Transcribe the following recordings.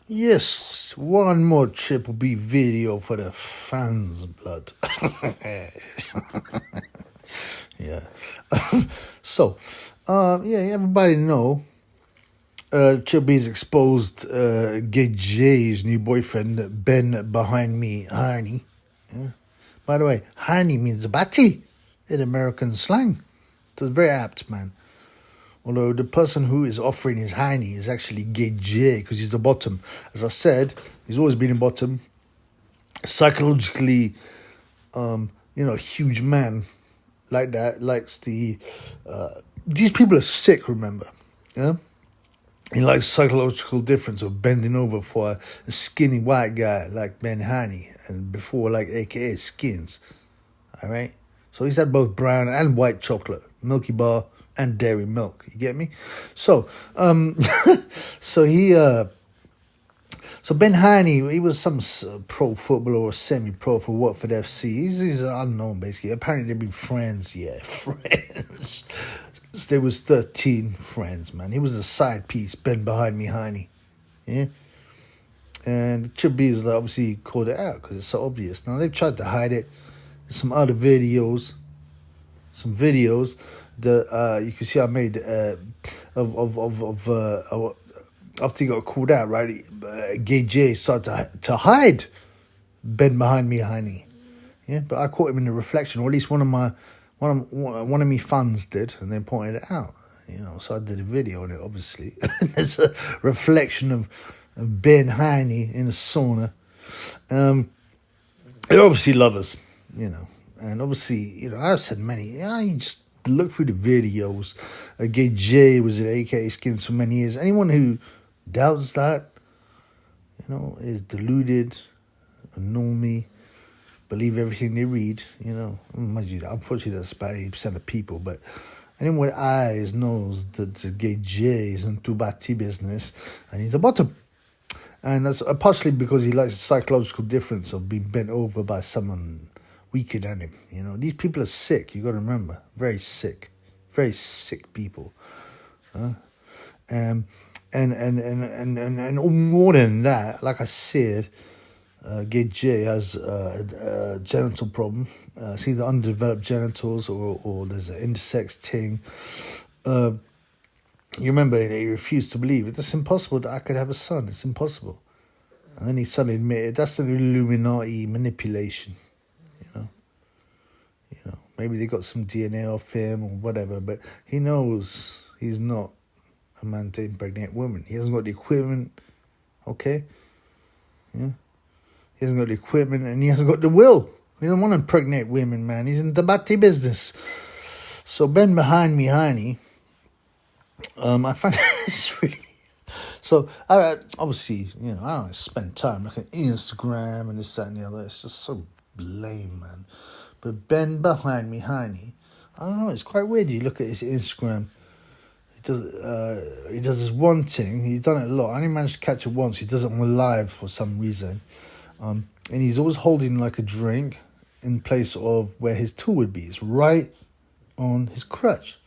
Yes, one more Triple B video for the fans, blood. Yeah. So, yeah, everybody know Triple B's exposed Gay J's new boyfriend, Ben behind me, Hiney. Yeah. By the way, Hiney means batty in American slang. So it's very apt, man. Although the person who is offering his hiney is actually Gay J because he's the bottom. As I said, he's always been a bottom. Psychologically, huge man like that likes the. These people are sick. Remember, yeah. He likes psychological difference of bending over for a skinny white guy like Ben Haney and before like AKA Skins. All right. So he's had both brown and white chocolate, Milky Bar and dairy milk. You get me? So, so Ben Hiney, he was some pro footballer or semi-pro for Watford FC. He's unknown, basically. Apparently they've been friends. Yeah, friends. There was 13 friends, man. He was a side piece, Ben behind me, Hiney. Yeah? And Chibi's obviously called it out because it's so obvious. Now, they've tried to hide it. There's some other videos. That you can see I made after he got called out, right? Gay J started to hide Ben behind me, Hiney. Yeah, but I caught him in the reflection, or at least one of me fans did, and they pointed it out. So I did a video on it. Obviously, there's a reflection of Ben Hiney in a sauna. They're obviously lovers, and obviously, I've said many. You just look through the videos. Gay J was at AKA Skins for many years. Anyone who doubts that, is deluded, a normie, believe everything they read. Unfortunately, that's about 80% of people. But anyone with eyes knows that Gay J is into batty business, and he's a bottom. And that's partially because he likes the psychological difference of being bent over by someone weaker than him. These people are sick. You got to remember, very sick people. And more than that, like I said, Gay J has a genital problem. It's either underdeveloped genitals or there's an intersex thing. You remember, he refused to believe it. It's impossible that I could have a son. It's impossible. And then he suddenly admitted that's an Illuminati manipulation. Maybe they got some DNA off him or whatever, but he knows he's not a man to impregnate women. He hasn't got the equipment, okay? Yeah. He hasn't got the equipment and he hasn't got the will. He doesn't want to impregnate women, man. He's in the batty business. So Ben behind me, Hiney, I find it's really... So, obviously, I don't spend time looking at Instagram and this, that, and the other. It's just so lame, man. But Ben behind me, Hiney, I don't know, it's quite weird. You look at his Instagram, he does this one thing. He's done it a lot. I only managed to catch it once. He does it on live for some reason. And he's always holding like a drink in place of where his tool would be. It's right on his crutch.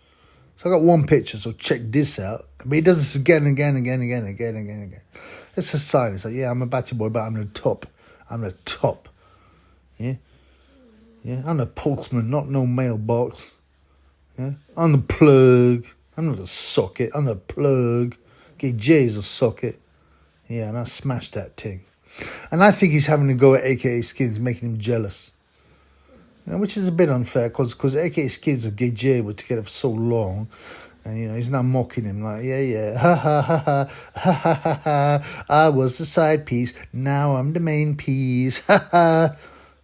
So I got one picture, so check this out. But he does this again and again. It's a sign. It's like, yeah, I'm a batty boy, but I'm the top. Yeah? Yeah, I'm the postman, not no mailbox. Yeah? I'm the plug. I'm not a socket. I'm the plug. Gay J's a socket. Yeah, and I smashed that thing. And I think he's having to go at AKA Skins, making him jealous. Which is a bit unfair, because AKA Skins and Gay J were together for so long. And, he's now mocking him like, yeah, ha, ha, ha, ha, ha, ha, ha, ha. I was the side piece, now I'm the main piece, ha, ha.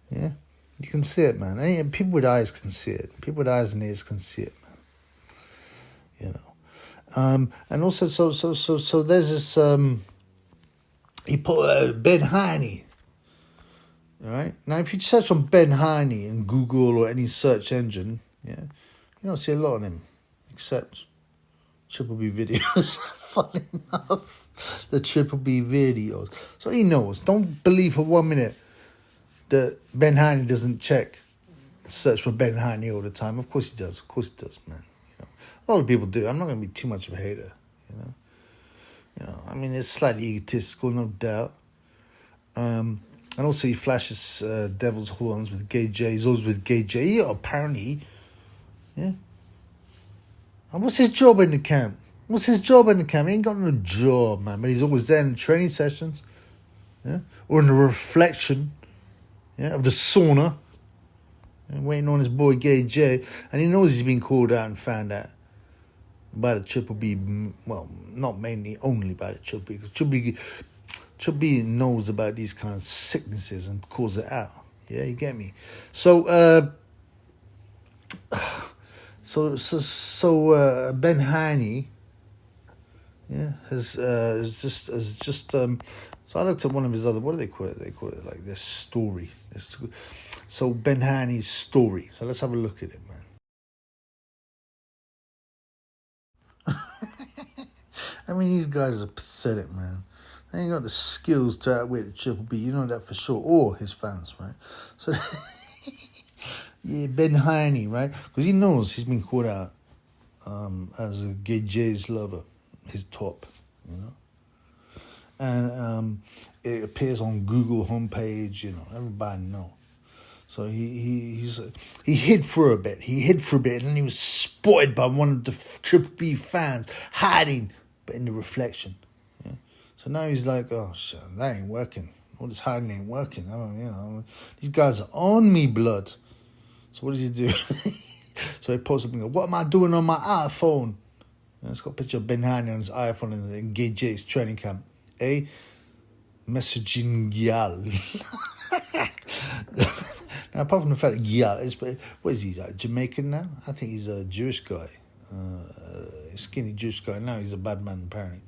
Yeah, you can see it, man. And people with eyes can see it. People with eyes and ears can see it, man. And also, so there's this, he put Ben Hiney. All right. Now, if you search on Ben Hiney in Google or any search engine, yeah, you don't see a lot on him, except Triple B videos. Funny enough, the Triple B videos. So he knows. Don't believe for 1 minute that Ben Hiney doesn't search for Ben Hiney all the time. Of course he does. Man. A lot of people do. I'm not going to be too much of a hater. You know, I mean, it's slightly egotistical, no doubt. And also he flashes devil's horns with Gay J. He's always with Gay J. Yeah, apparently, yeah. And what's his job in the camp? What's his job in the camp? He ain't got no job, man. But he's always there in the training sessions, yeah, or in the reflection, yeah, of the sauna, and waiting on his boy Gay J. And he knows he's been called out and found out by the Triple B. Well, not mainly only by the Triple B. Triple B knows about these kind of sicknesses and calls it out. Yeah, you get me. So, Ben Hiney, yeah, has just. So I looked at one of his other. What do they call it? They call it like this story. So Ben Hiney's story. So let's have a look at it, man. I mean, these guys are pathetic, man. They ain't got the skills to outwit the Triple B. You know that for sure. Or his fans, right? So, yeah, Ben Hiney, right? Because he knows he's been called out as a Gay J's lover, his top, you know. And it appears on Google homepage, you know. Everybody know. So he hid for a bit. And then he was spotted by one of the Triple B fans hiding, but in the reflection. Yeah. So now he's like, oh shit, that ain't working. All this hiding ain't working. I mean, you know, these guys are on me, blood. So what does he do? So he posts something. What am I doing on my iPhone? And it's got a picture of Ben Hiney on his iPhone in Gay J's training camp. Messaging gyal. Now, apart from the fact that gyal is, what is he, like, Jamaican now? I think he's a Jewish guy, a skinny Jewish guy. Now he's a bad man, apparently.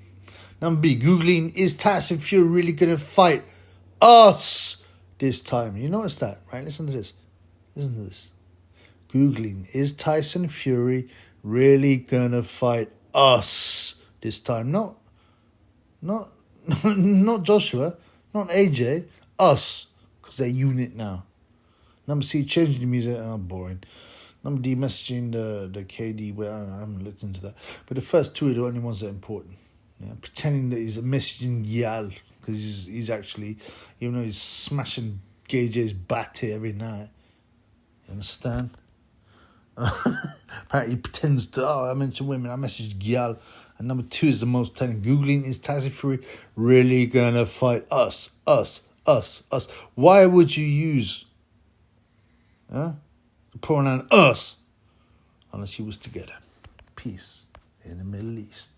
Number B, Googling, is Tyson Fury really going to fight us this time? You notice that, right? Listen to this. Googling, is Tyson Fury really going to fight us this time? Not Joshua, not AJ, us, because they're unit now. Number C, changing the music. Oh, boring. Number D, messaging the KD. Well, I haven't looked into that. But the first two are the only ones that are important. Yeah? Pretending that he's a messaging gyal, because he's actually, even though he's smashing Gay J's batty every night. You understand? Apparently he pretends to, I mentioned women, I messaged gyal. And number two is the most telling. Googling, is Tyson Fury really gonna fight us? Why would you use the pronoun us unless you was together? Peace in the Middle East.